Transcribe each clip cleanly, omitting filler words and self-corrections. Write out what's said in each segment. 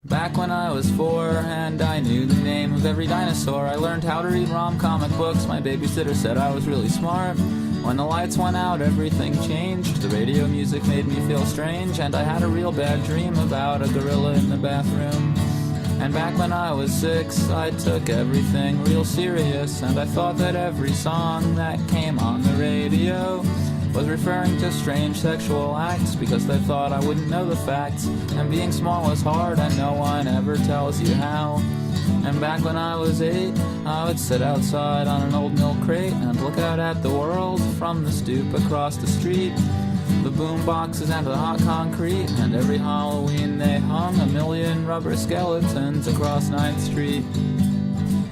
Back when I was 4 and I knew the name of every dinosaur, I learned how to read comic books. My babysitter said I was really smart. When the lights went out, everything changed. The radio music made me feel strange, and I had a real bad dream about a gorilla in the bathroom. And back when I was 6, I took everything real serious, and I thought that every song that came on the radio was referring to strange sexual acts, because they thought I wouldn't know the facts. And being small is hard, and no one ever tells you how. And back when I was 8, I would sit outside on an old milk crate and look out at the world from the stoop across the street. The boom boxes and the hot concrete, and every Halloween they hung a million rubber skeletons across 9th Street.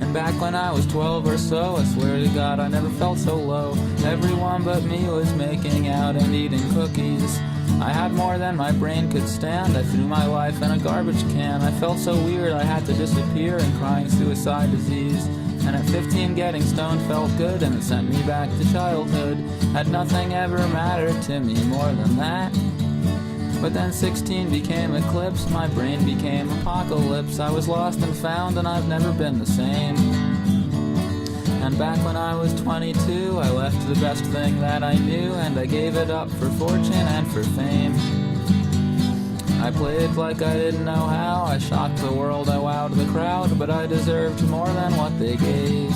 And back when I was 12 or so, I swear to God I never felt so low. Everyone but me was making out and eating cookies. I had more than my brain could stand. I threw my life in a garbage can. I felt so weird I had to disappear in crying suicide disease. And at 15 getting stoned felt good, and it sent me back to childhood. Had nothing ever mattered to me more than that. But then 16 became eclipse, my brain became apocalypse. I was lost and found, and I've never been the same. And back when I was 22, I left the best thing that I knew, and I gave it up for fortune and for fame. I played like I didn't know how, I shocked the world, I wowed the crowd, but I deserved more than what they gave.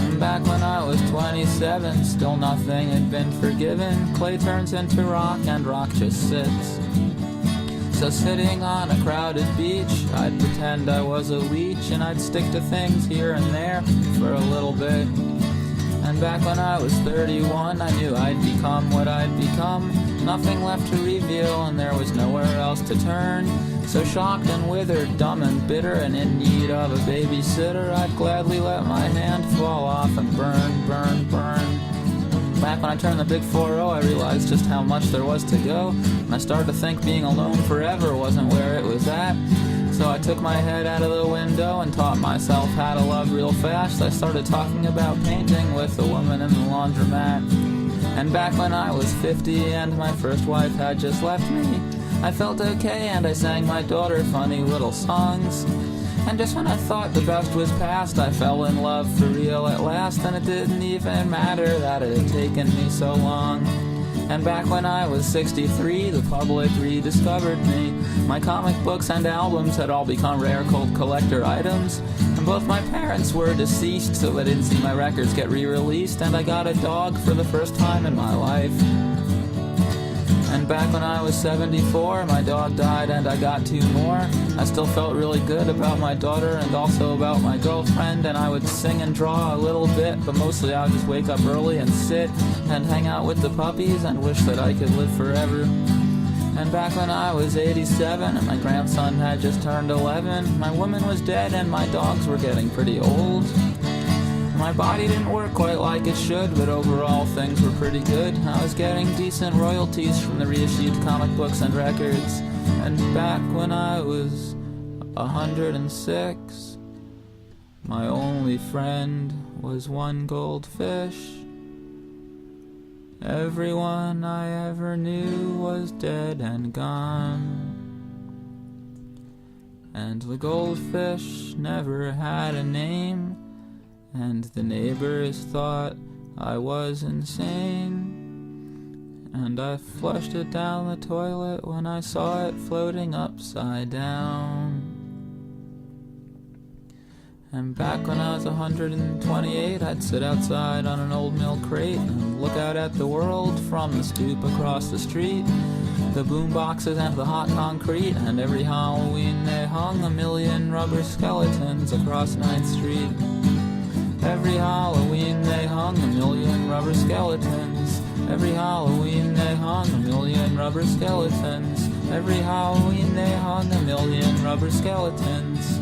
And back when I was 27, still nothing had been forgiven. Clay turns into rock, and rock just sits. So sitting on a crowded beach, I'd pretend I was a leech, and I'd stick to things here and there for a little bit. And back when I was 31, I knew I'd become what I'd become. Nothing left to reveal, and there was nowhere else to turn. So shocked and withered, dumb and bitter, and in need of a babysitter, I'd gladly let my hand fall off and burn, burn, burn. Back when I turned the big 4-0, I realized just how much there was to go. And I started to think being alone forever wasn't where it was at. So I took my head out of the window and taught myself how to love real fast. I started talking about painting with a woman in the laundromat. And back when I was 50 and my first wife had just left me, I felt okay, and I sang my daughter funny little songs. And just when I thought the best was past, I fell in love for real at last, and it didn't even matter that it had taken me so long. And back when I was 63, the public rediscovered me. My comic books and albums had all become rare cult collector items, and both my parents were deceased, so I didn't see my records get re-released. And I got a dog for the first time in my life. And back when I was 74, my dog died and I got 2 more. I still felt really good about my daughter and also about my girlfriend, and I would sing and draw a little bit, but mostly I would just wake up early and sit and hang out with the puppies and wish that I could live forever. And back when I was 87 and my grandson had just turned 11, my woman was dead and my dogs were getting pretty old. My body didn't work quite like it should, but overall things were pretty good. I was getting decent royalties from the reissued comic books and records. And back when I was 106, my only friend was one goldfish. Everyone I ever knew was dead and gone. And the goldfish never had a name, and the neighbors thought I was insane. And I flushed it down the toilet when I saw it floating upside down. And back when I was 128, I'd sit outside on an old milk crate and look out at the world from the stoop across the street. The boom boxes and the hot concrete, and every Halloween they hung a million rubber skeletons across 9th Street. Every Halloween they hung a million rubber skeletons. Every Halloween they hung a million rubber skeletons. Every Halloween they hung a million rubber skeletons.